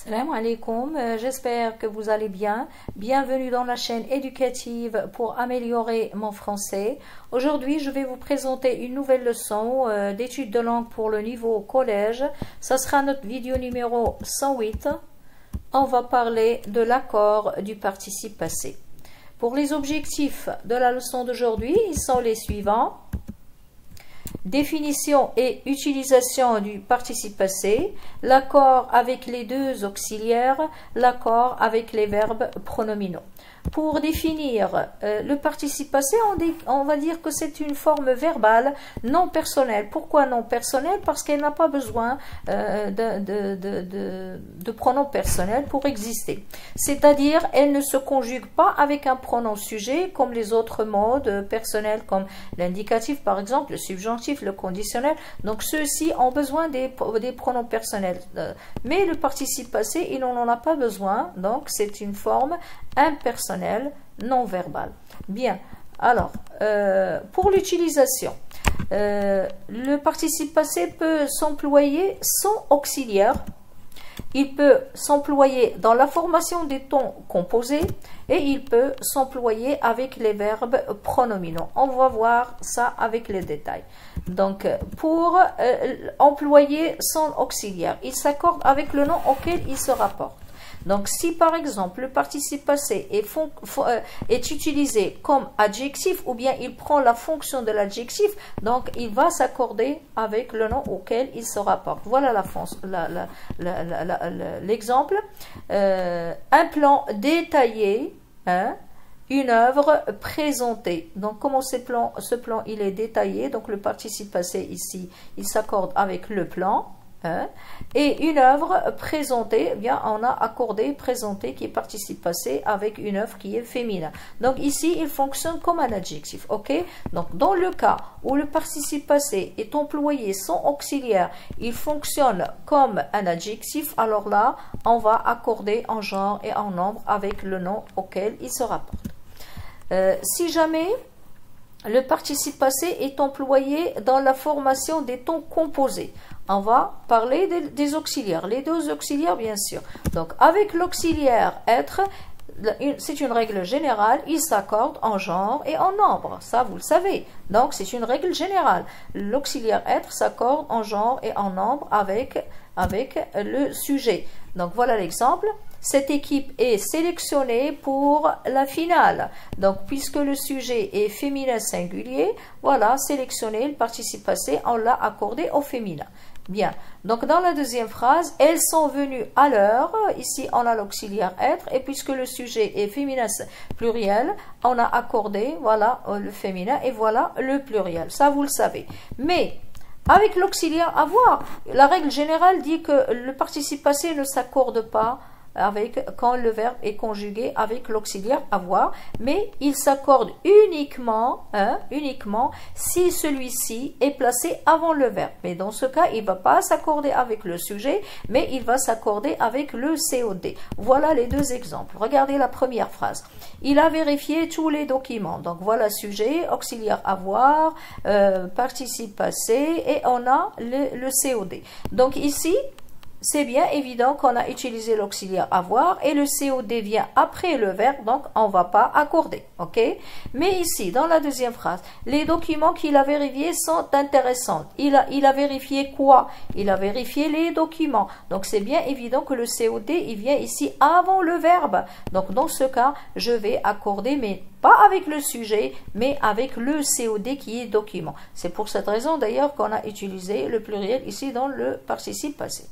Salam alaikum, j'espère que vous allez bien. Bienvenue dans la chaîne éducative pour améliorer mon français. Aujourd'hui, je vais vous présenter une nouvelle leçon d'études de langue pour le niveau collège. Ça sera notre vidéo numéro 108. On va parler de l'accord du participe passé. Pour les objectifs de la leçon d'aujourd'hui, ils sont les suivants. Définition et utilisation du participe passé, l'accord avec les deux auxiliaires, l'accord avec les verbes pronominaux. Pour définir le participe passé, on va dire que c'est une forme verbale non personnelle. Pourquoi non personnelle? Parce qu'elle n'a pas besoin de pronom personnel pour exister. C'est-à-dire, elle ne se conjugue pas avec un pronom sujet comme les autres modes personnels, comme l'indicatif par exemple, le subjonctif, le conditionnel. Donc ceux-ci ont besoin des pronoms personnels. Mais le participe passé, il n'en a pas besoin. Donc c'est une forme impersonnelle, non verbale. Bien, alors, pour l'utilisation, le participe passé peut s'employer sans auxiliaire. Il peut s'employer dans la formation des tons composés et il peut s'employer avec les verbes pronominaux. On va voir ça avec les détails. Donc, pour employer son auxiliaire, il s'accorde avec le nom auquel il se rapporte. Donc, si par exemple le participe passé est utilisé comme adjectif ou bien il prend la fonction de l'adjectif, donc il va s'accorder avec le nom auquel il se rapporte. Voilà l'exemple. Un plan détaillé, hein, une œuvre présentée. Donc, comment ce plan il est détaillé, donc le participe passé ici, il s'accorde avec le plan. Et une œuvre présentée, eh bien on a accordé présenté qui est participe passé avec une œuvre qui est féminin. Donc ici il fonctionne comme un adjectif, ok? Donc dans le cas où le participe passé est employé sans auxiliaire, il fonctionne comme un adjectif, alors là on va accorder en genre et en nombre avec le nom auquel il se rapporte. Si jamais le participe passé est employé dans la formation des tons composés, on va parler des auxiliaires, les deux auxiliaires bien sûr. Donc avec l'auxiliaire être, c'est une règle générale, il s'accorde en genre et en nombre, ça vous le savez. Donc c'est une règle générale, l'auxiliaire être s'accorde en genre et en nombre avec le sujet. Donc voilà l'exemple. Cette équipe est sélectionnée pour la finale. Donc, puisque le sujet est féminin singulier, voilà, sélectionné, le participe passé, on l'a accordé au féminin. Bien. Donc, dans la deuxième phrase, elles sont venues à l'heure. Ici, on a l'auxiliaire être. Et puisque le sujet est féminin pluriel, on a accordé, voilà, le féminin et voilà le pluriel. Ça, vous le savez. Mais, avec l'auxiliaire avoir, la règle générale dit que le participe passé ne s'accorde pas quand le verbe est conjugué avec l'auxiliaire avoir, mais il s'accorde uniquement si celui-ci est placé avant le verbe. Mais dans ce cas, il ne va pas s'accorder avec le sujet, mais il va s'accorder avec le COD. Voilà les deux exemples. Regardez la première phrase. Il a vérifié tous les documents. Donc voilà sujet, auxiliaire avoir, participe passé et on a le COD. Donc ici, c'est bien évident qu'on a utilisé l'auxiliaire avoir et le COD vient après le verbe, donc on ne va pas accorder, ok? Mais ici, dans la deuxième phrase, les documents qu'il a vérifiés sont intéressants. Il a vérifié quoi? Il a vérifié les documents. Donc c'est bien évident que le COD, il vient ici avant le verbe. Donc dans ce cas, je vais accorder, mais pas avec le sujet, mais avec le COD qui est document. C'est pour cette raison d'ailleurs qu'on a utilisé le pluriel ici dans le participe passé.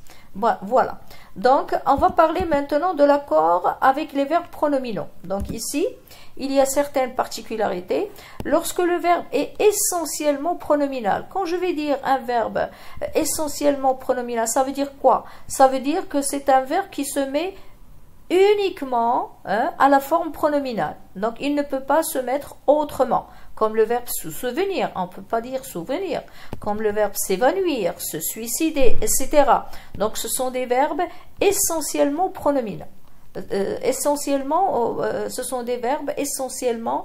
Voilà. Donc, on va parler maintenant de l'accord avec les verbes pronominaux. Donc ici, il y a certaines particularités. Lorsque le verbe est essentiellement pronominal, quand je vais dire un verbe essentiellement pronominal, ça veut dire quoi? Ça veut dire que c'est un verbe qui se met uniquement à la forme pronominale. Donc, il ne peut pas se mettre autrement. Comme le verbe se souvenir, on ne peut pas dire souvenir. Comme le verbe s'évanouir, se suicider, etc. Donc, ce sont des verbes essentiellement pronominaux. Ce sont des verbes essentiellement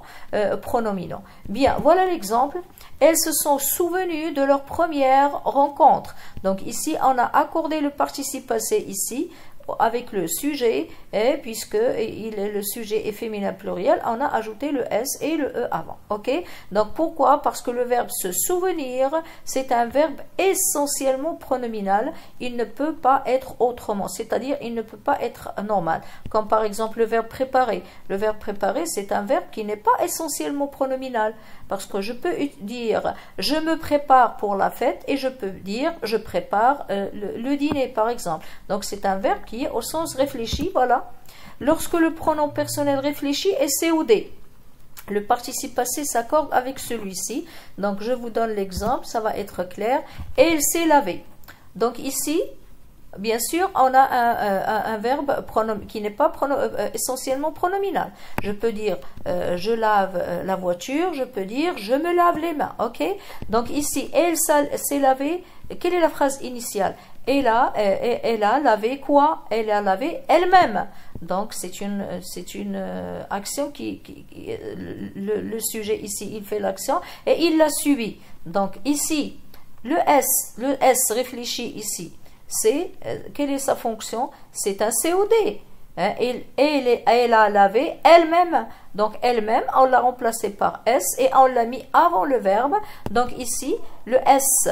pronominaux. Bien, voilà l'exemple. Elles se sont souvenues de leur première rencontre. Donc, ici, on a accordé le participe passé ici avec le sujet, et puisque le sujet est féminin pluriel, on a ajouté le S et le E avant. Ok? Donc pourquoi? Parce que le verbe se souvenir, c'est un verbe essentiellement pronominal. Il ne peut pas être autrement, c'est-à-dire il ne peut pas être normal. Comme par exemple le verbe préparer. Le verbe préparer, c'est un verbe qui n'est pas essentiellement pronominal. Parce que je peux dire je me prépare pour la fête et je peux dire je prépare le dîner par exemple. Donc c'est un verbe qui est au sens réfléchi, voilà. Lorsque le pronom personnel réfléchi est COD, le participe passé s'accorde avec celui-ci. Donc je vous donne l'exemple, ça va être clair. Elle s'est lavée. Donc ici, bien sûr, on a un verbe qui n'est pas essentiellement pronominal. Je peux dire je lave la voiture, je peux dire je me lave les mains. Ok? Donc ici, elle s'est lavée. Quelle est la phrase initiale? Elle a lavé quoi? Elle a lavé elle-même. Donc c'est une action le sujet ici, il fait l'action et il l'a suivi. Donc ici, le S réfléchi ici. Quelle est sa fonction? C'est un COD. Hein, elle a lavé elle-même. Donc elle-même, on l'a remplacé par S et on l'a mis avant le verbe. Donc ici, le S,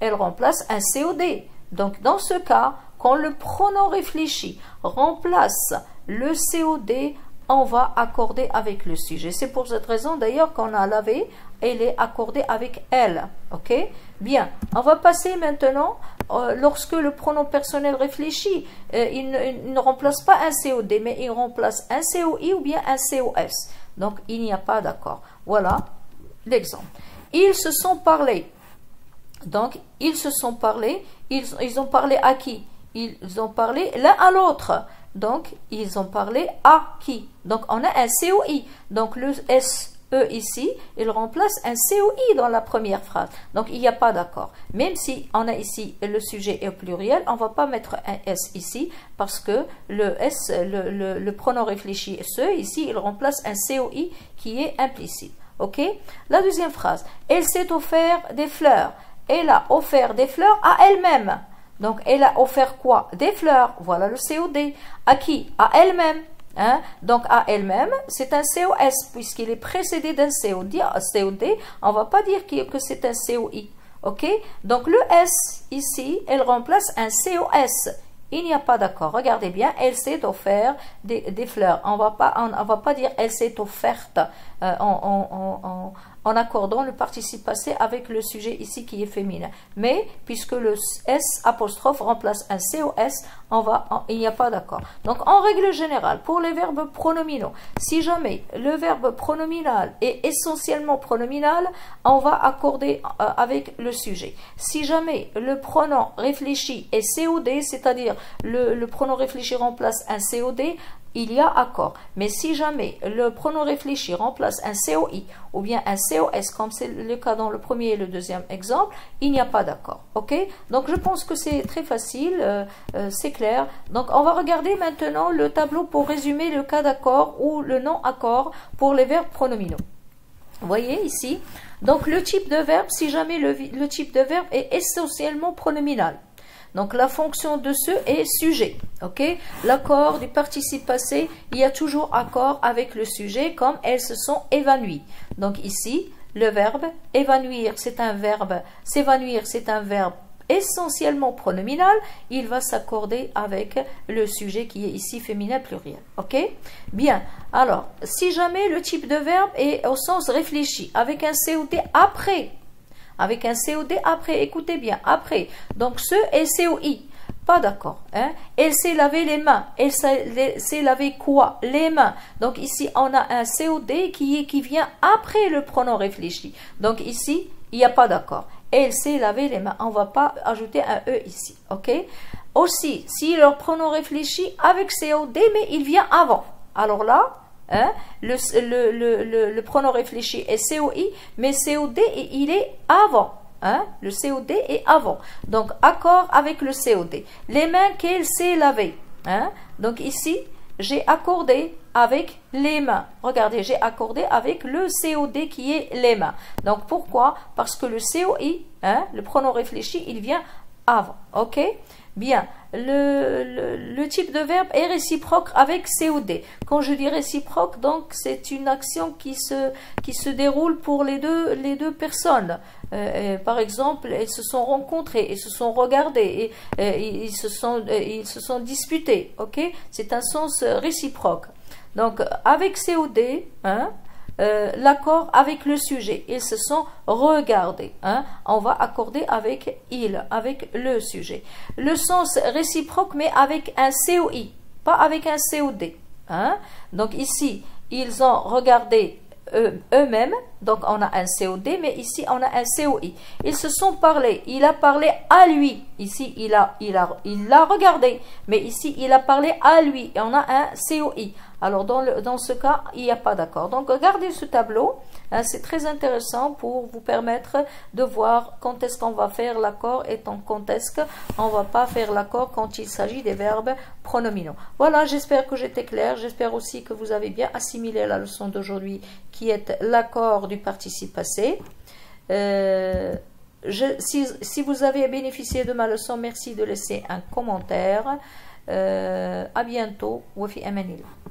elle remplace un COD. Donc dans ce cas, quand le pronom réfléchi remplace le COD, on va accorder avec le sujet. C'est pour cette raison d'ailleurs qu'on a lavé, elle est accordée avec elle. Ok? Bien, on va passer maintenant, lorsque le pronom personnel réfléchit, il ne remplace pas un COD, mais il remplace un COI ou bien un COS. Donc il n'y a pas d'accord. Voilà l'exemple. Ils se sont parlé. Donc ils se sont parlé, ils ont parlé à qui? Ils ont parlé l'un à l'autre. Donc, ils ont parlé à qui? Donc, on a un COI. Donc, le SE ici, il remplace un COI dans la première phrase. Donc, il n'y a pas d'accord. Même si on a ici le sujet est au pluriel, on ne va pas mettre un S ici parce que le S, le pronom réfléchi SE ici, il remplace un COI qui est implicite. Ok? La deuxième phrase. Elle s'est offert des fleurs. Elle a offert des fleurs à elle-même. Donc, elle a offert quoi? Des fleurs. Voilà le COD. À qui? À elle-même. Hein? Donc, à elle-même, c'est un COS, puisqu'il est précédé d'un COD. On ne va pas dire que c'est un COI. OK? Donc, le S, ici, elle remplace un COS. Il n'y a pas d'accord. Regardez bien, elle s'est offert des fleurs. On va pas dire elle s'est offerte en accordant le participe passé avec le sujet ici qui est féminin. Mais puisque le S apostrophe remplace un COS, il n'y a pas d'accord. Donc en règle générale, pour les verbes pronominaux, si jamais le verbe pronominal est essentiellement pronominal, on va accorder avec le sujet. Si jamais le pronom réfléchi est COD, c'est-à-dire le pronom réfléchi remplace un COD, il y a accord. Mais si jamais le pronom réfléchi remplace un COI ou bien un COS, comme c'est le cas dans le premier et le deuxième exemple, il n'y a pas d'accord. Ok? Donc je pense que c'est très facile, c'est clair. Donc on va regarder maintenant le tableau pour résumer le cas d'accord ou le non-accord pour les verbes pronominaux. Vous voyez ici? Donc le type de verbe, si jamais le type de verbe est essentiellement pronominal. Donc, la fonction de ce est sujet. Ok? L'accord du participe passé, il y a toujours accord avec le sujet, comme elles se sont évanouies. Donc, ici, le verbe évanouir, c'est un verbe, s'évanouir, c'est un verbe essentiellement pronominal. Il va s'accorder avec le sujet qui est ici féminin pluriel. Ok? Bien. Alors, si jamais le type de verbe est au sens réfléchi, avec un COD après, avec un COD après, écoutez bien, après. Donc, ce est COI. Pas d'accord. Hein? Elle s'est lavé les mains. Elle s'est lavé quoi? Les mains. Donc, ici, on a un COD qui vient après le pronom réfléchi. Donc, ici, il n'y a pas d'accord. Elle s'est lavé les mains. On ne va pas ajouter un E ici. OK? Aussi, si le pronom réfléchi avec COD, mais il vient avant. Alors là, hein, le pronom réfléchi est COI, mais COD, il est avant. Hein, le COD est avant. Donc, accord avec le COD. Les mains qu'elle s'est lavées. Hein, donc, ici, j'ai accordé avec les mains. Regardez, j'ai accordé avec le COD qui est les mains. Donc, pourquoi? Parce que le COI, hein, le pronom réfléchi, il vient avant. OK? Bien, le type de verbe est réciproque avec COD. Quand je dis réciproque, donc c'est une action qui se déroule pour les deux personnes. Par exemple, elles se sont rencontrées, elles se sont regardées, ils se sont disputés. Ok, c'est un sens réciproque. Donc avec COD, hein, l'accord avec le sujet, ils se sont regardés, hein, on va accorder avec il, avec le sujet. Le sens réciproque, mais avec un COI, pas avec un COD, hein. Donc ici, ils ont regardé eux-mêmes, donc on a un COD, mais ici on a un COI. Ils se sont parlé, il a parlé à lui, ici il l'a regardé, mais ici il a parlé à lui, et on a un COI. Alors dans ce cas, il n'y a pas d'accord. Donc regardez ce tableau, hein, c'est très intéressant pour vous permettre de voir quand est-ce qu'on va faire l'accord et quand est-ce qu'on ne va pas faire l'accord quand il s'agit des verbes pronominaux. Voilà, j'espère que j'étais claire, j'espère aussi que vous avez bien assimilé la leçon d'aujourd'hui qui est l'accord du participe passé. Si vous avez bénéficié de ma leçon, merci de laisser un commentaire. À bientôt. Wa fi amanillah.